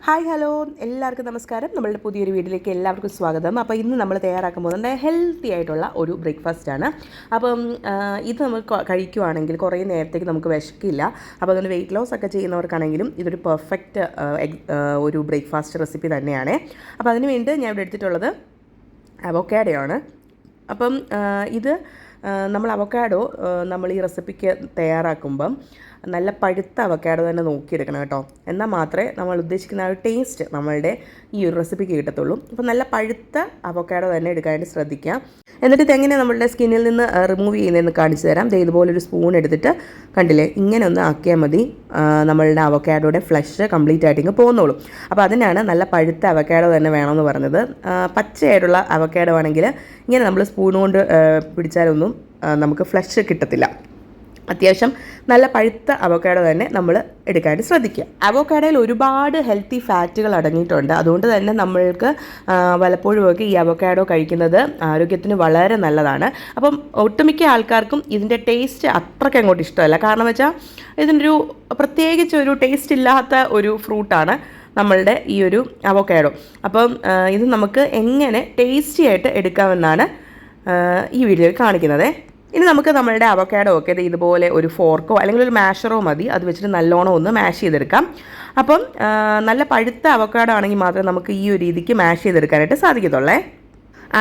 Hi hello എല്ലാവർക്കും നമസ്കാരം. നമ്മളുടെ പുതിയൊരു വീഡിയോയിലേക്ക് എല്ലാവർക്കും സ്വാഗതം. അപ്പോൾ ഇന്ന് നമ്മൾ തയ്യാറാക്കാൻ പോകുന്നത് ഹെൽത്തി ആയിട്ടുള്ള ഒരു ബ്രേക്ക്ഫാസ്റ്റാണ്. അപ്പം ഇത് നമ്മൾ കഴിക്കുവാണെങ്കിൽ കുറേ നേരത്തേക്ക് നമുക്ക് വിശക്കില്ല. അപ്പോൾ അതുകൊണ്ട് വെയിറ്റ് ലോസ് ഒക്കെ ചെയ്യുന്നവർക്കാണെങ്കിലും ഇതൊരു പെർഫെക്റ്റ് ഒരു ബ്രേക്ക്ഫാസ്റ്റ് റെസിപ്പി തന്നെയാണ്. അപ്പോൾ അതിന് വേണ്ടി ഞാൻ ഇവിടെ എടുത്തിട്ടുള്ളത് അവോക്കാഡോയാണ്. അപ്പം ഇത് നമ്മൾ അവോക്കാഡോ നമ്മൾ ഈ റെസിപ്പിക്ക് തയ്യാറാക്കുമ്പം നല്ല പഴുത്ത അവോക്കാഡോ തന്നെ നോക്കിയെടുക്കണം കേട്ടോ. എന്നാൽ മാത്രമേ നമ്മൾ ഉദ്ദേശിക്കുന്ന ആ ഒരു ടേസ്റ്റ് നമ്മളുടെ ഈ ഒരു റെസിപ്പിക്ക് കിട്ടത്തുള്ളൂ. അപ്പോൾ നല്ല പഴുത്ത അവോക്കാഡോ തന്നെ എടുക്കാനായിട്ട് ശ്രദ്ധിക്കാം. എന്നിട്ട് ഇതെങ്ങനെ നമ്മളുടെ സ്കിന്നിൽ നിന്ന് റിമൂവ് ചെയ്യുന്നതെന്ന് കാണിച്ചു തരാം. ഇതുപോലൊരു സ്പൂൺ എടുത്തിട്ട് കണ്ടില്ലേ, ഇങ്ങനെ ഒന്ന് ആക്കിയാൽ മതി. നമ്മളുടെ അവോക്കാഡോയുടെ ഫ്ലഷ് കംപ്ലീറ്റ് ആയിട്ട് ഇങ്ങ് പോകുന്നുള്ളൂ. അപ്പോൾ അതിനാണ് നല്ല പഴുത്ത അവോക്കാഡോ തന്നെ വേണമെന്ന് പറഞ്ഞത്. പച്ചയായിട്ടുള്ള അവോക്കാഡോ ആണെങ്കിൽ ഇങ്ങനെ നമ്മൾ സ്പൂൺ കൊണ്ട് പിടിച്ചാലൊന്നും നമുക്ക് ഫ്ലഷ് കിട്ടത്തില്ല. അത്യാവശ്യം നല്ല പഴുത്ത അവോക്കാഡോ തന്നെ നമ്മൾ എടുക്കാനായിട്ട് ശ്രദ്ധിക്കുക. അവോക്കാഡോയിൽ ഒരുപാട് ഹെൽത്തി ഫാറ്റുകൾ അടങ്ങിയിട്ടുണ്ട്. അതുകൊണ്ട് തന്നെ നമ്മൾക്ക് പലപ്പോഴും ഒക്കെ ഈ അവോക്കാഡോ കഴിക്കുന്നത് ആരോഗ്യത്തിന് വളരെ നല്ലതാണ്. അപ്പം ഒട്ടുമിക്ക ആൾക്കാർക്കും ഇതിൻ്റെ ടേസ്റ്റ് അത്രയ്ക്ക് അങ്ങോട്ട് ഇഷ്ടമല്ല. കാരണം വെച്ചാൽ ഇതിനൊരു പ്രത്യേകിച്ച് ഒരു ടേസ്റ്റ് ഇല്ലാത്ത ഒരു ഫ്രൂട്ടാണ് നമ്മളുടെ ഈ ഒരു അവോക്കാഡോ. അപ്പം ഇത് നമുക്ക് എങ്ങനെ ടേസ്റ്റി ആയിട്ട് എടുക്കാമെന്നാണ് ഈ വീഡിയോയിൽ കാണിക്കുന്നത്. ഇനി നമുക്ക് നമ്മളുടെ അവോക്കാഡോ ഒക്കെ ഇതുപോലെ ഒരു ഫോർക്കോ അല്ലെങ്കിൽ ഒരു മാഷറോ മതി. അത് വെച്ചിട്ട് നല്ലോണം ഒന്ന് മാഷ് ചെയ്തെടുക്കാം. അപ്പം നല്ല പഴുത്ത അവോക്കാഡോ ആണെങ്കിൽ മാത്രമേ നമുക്ക് ഈ ഒരു രീതിക്ക് മാഷ് ചെയ്തെടുക്കാനായിട്ട് സാധിക്കത്തുള്ളേ.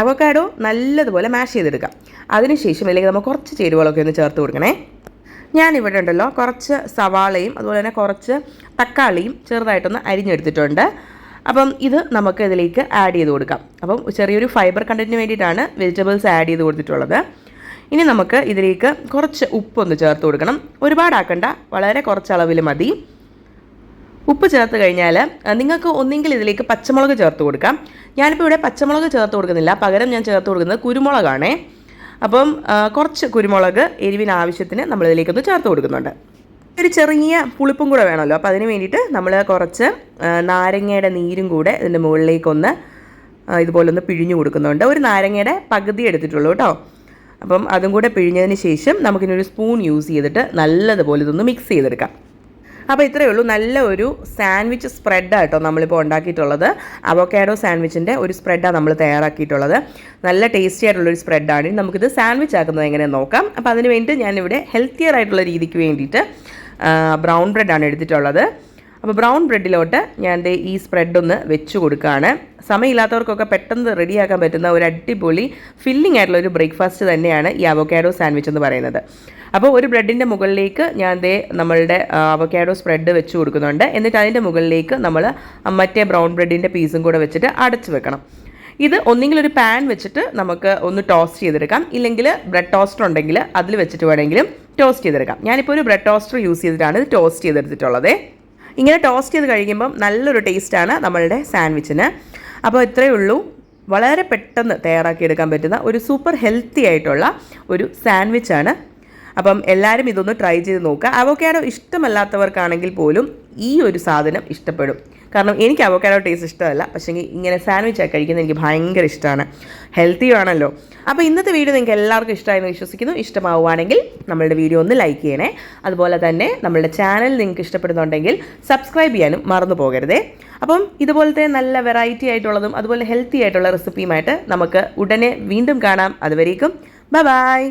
അവോക്കാഡോ നല്ലതുപോലെ മാഷ് ചെയ്തെടുക്കാം. അതിനുശേഷം അല്ലെങ്കിൽ നമുക്ക് കുറച്ച് ചേരുവകളൊക്കെ ഒന്ന് ചേർത്ത് കൊടുക്കണേ. ഞാനിവിടെ ഉണ്ടല്ലോ കുറച്ച് സവാളയും അതുപോലെ തന്നെ കുറച്ച് തക്കാളിയും ചെറുതായിട്ടൊന്ന് അരിഞ്ഞെടുത്തിട്ടുണ്ട്. അപ്പം ഇത് നമുക്ക് ഇതിലേക്ക് ആഡ് ചെയ്ത് കൊടുക്കാം. അപ്പം ചെറിയൊരു ഫൈബർ കണ്ടൻറ്റിന് വേണ്ടിയിട്ടാണ് വെജിറ്റബിൾസ് ആഡ് ചെയ്ത് കൊടുത്തിട്ടുള്ളത്. ഇനി നമുക്ക് ഇതിലേക്ക് കുറച്ച് ഉപ്പൊന്ന് ചേർത്ത് കൊടുക്കണം. ഒരുപാടാക്കണ്ട, വളരെ കുറച്ച് അളവിൽ മതി. ഉപ്പ് ചേർത്ത് കഴിഞ്ഞാൽ നിങ്ങൾക്ക് ഒന്നെങ്കിൽ ഇതിലേക്ക് പച്ചമുളക് ചേർത്ത് കൊടുക്കാം. ഞാനിപ്പോൾ ഇവിടെ പച്ചമുളക് ചേർത്ത് കൊടുക്കുന്നില്ല, പകരം ഞാൻ ചേർത്ത് കൊടുക്കുന്നത് കുരുമുളകാണേ. അപ്പം കുറച്ച് കുരുമുളക് എരിവിന് ആവശ്യത്തിന് നമ്മളിതിലേക്കൊന്ന് ചേർത്ത് കൊടുക്കുന്നുണ്ട്. ഒരു ചെറിയ പുളിപ്പും കൂടെ വേണമല്ലോ. അപ്പോൾ അതിന് വേണ്ടിയിട്ട് നമ്മൾ കുറച്ച് നാരങ്ങയുടെ നീരും കൂടെ ഇതിൻ്റെ മുകളിലേക്കൊന്ന് ഇതുപോലൊന്ന് പിഴിഞ്ഞു കൊടുക്കുന്നുണ്ട്. ഒരു നാരങ്ങയുടെ പകുതി എടുത്തിട്ടുള്ളൂ കേട്ടോ. അപ്പം അതും കൂടെ പിഴിഞ്ഞതിന് ശേഷം നമുക്കിനൊരു സ്പൂൺ യൂസ് ചെയ്തിട്ട് നല്ലതുപോലെ ഇതൊന്ന് മിക്സ് ചെയ്തെടുക്കാം. അപ്പോൾ ഇത്രയേ ഉള്ളൂ. നല്ല ഒരു സാൻഡ്വിച്ച് സ്പ്രെഡാണ് കേട്ടോ നമ്മളിപ്പോൾ ഉണ്ടാക്കിയിട്ടുള്ളത്. അവോക്കാഡോ സാൻഡ്വിച്ചിൻ്റെ ഒരു സ്പ്രെഡാണ് നമ്മൾ തയ്യാറാക്കിയിട്ടുള്ളത്. നല്ല ടേസ്റ്റി ആയിട്ടുള്ളൊരു സ്പ്രെഡാണ്. നമുക്കിത് സാൻഡ്വിച്ച് ആക്കുന്നത് എങ്ങനെയെന്ന് നോക്കാം. അപ്പോൾ അതിന് വേണ്ടി ഞാനിവിടെ ഹെൽത്തിയർ ആയിട്ടുള്ള രീതിക്ക് വേണ്ടിയിട്ട് ബ്രൗൺ ബ്രെഡാണ് എടുത്തിട്ടുള്ളത്. അപ്പോൾ ബ്രൗൺ ബ്രെഡിലോട്ട് ഞാൻ ഈ സ്പ്രെഡൊന്ന് വെച്ച് കൊടുക്കുകയാണ്. സമയമില്ലാത്തവർക്കൊക്കെ പെട്ടെന്ന് റെഡിയാക്കാൻ പറ്റുന്ന ഒരു അടിപൊളി ഫില്ലിംഗ് ആയിട്ടുള്ള ഒരു ബ്രേക്ക്ഫാസ്റ്റ് തന്നെയാണ് ഈ അവോക്കാഡോ സാൻഡ്വിച്ച് എന്ന് പറയുന്നത്. അപ്പോൾ ഒരു ബ്രെഡിൻ്റെ മുകളിലേക്ക് ഞാൻ നമ്മളുടെ അവോക്കാഡോ സ്പ്രെഡ് വെച്ച് കൊടുക്കുന്നുണ്ട്. എന്നിട്ട് അതിൻ്റെ മുകളിലേക്ക് നമ്മൾ മറ്റേ ബ്രൗൺ ബ്രെഡിൻ്റെ പീസും കൂടെ വെച്ചിട്ട് അടച്ച് വെക്കണം. ഇത് ഒന്നെങ്കിൽ ഒരു പാൻ വെച്ചിട്ട് നമുക്ക് ഒന്ന് ടോസ്റ്റ് ചെയ്തെടുക്കാം, ഇല്ലെങ്കിൽ ബ്രെഡ് ടോസ്റ്റർ ഉണ്ടെങ്കിൽ അതിൽ വെച്ചിട്ട് വേണമെങ്കിലും ടോസ്റ്റ് ചെയ്തെടുക്കാം. ഞാനിപ്പോൾ ഒരു ബ്രെഡ് ടോസ്റ്റർ യൂസ് ചെയ്തിട്ടാണ് ഇത് ടോസ്റ്റ് ചെയ്തെടുത്തിട്ടുള്ളത്. ഇങ്ങനെ ടോസ്റ്റ് ചെയ്ത് കഴിയുമ്പം നല്ലൊരു ടേസ്റ്റാണ് നമ്മളുടെ സാൻഡ്വിച്ചിന്. അപ്പോൾ ഇത്രയേ ഉള്ളൂ. വളരെ പെട്ടെന്ന് തയ്യാറാക്കിയെടുക്കാൻ പറ്റുന്ന ഒരു സൂപ്പർ ഹെൽത്തി ആയിട്ടുള്ള ഒരു സാൻഡ്വിച്ചാണ്. അപ്പം എല്ലാവരും ഇതൊന്ന് ട്രൈ ചെയ്ത് നോക്കുക. അവോക്കാഡോ ഇഷ്ടമല്ലാത്തവർക്കാണെങ്കിൽ പോലും ഈ ഒരു സാധനം ഇഷ്ടപ്പെടും. കാരണം എനിക്ക് അവോക്കാഡോ ടേസ്റ്റ് ഇഷ്ടമല്ല, പക്ഷേ ഇങ്ങനെ സാൻഡ്വിച്ചായി കഴിക്കുന്നത് എനിക്ക് ഭയങ്കര ഇഷ്ടമാണ്. ഹെൽത്തിയും ആണല്ലോ. അപ്പോൾ ഇന്നത്തെ വീഡിയോ നിങ്ങൾക്ക് എല്ലാവർക്കും ഇഷ്ടമായെന്ന് വിശ്വസിക്കുന്നു. ഇഷ്ടമാവുകയാണെങ്കിൽ നമ്മളുടെ വീഡിയോ ഒന്ന് ലൈക്ക് ചെയ്യണേ. അതുപോലെ തന്നെ നമ്മളുടെ ചാനൽ നിങ്ങൾക്ക് ഇഷ്ടപ്പെടുന്നുണ്ടെങ്കിൽ സബ്സ്ക്രൈബ് ചെയ്യാനും മറന്നു പോകരുതേ. അപ്പം ഇതുപോലത്തെ നല്ല വെറൈറ്റി ആയിട്ടുള്ളതും അതുപോലെ ഹെൽത്തി ആയിട്ടുള്ള റെസിപ്പിയുമായിട്ട് നമുക്ക് ഉടനെ വീണ്ടും കാണാം. അതുവരേക്കും ബൈ.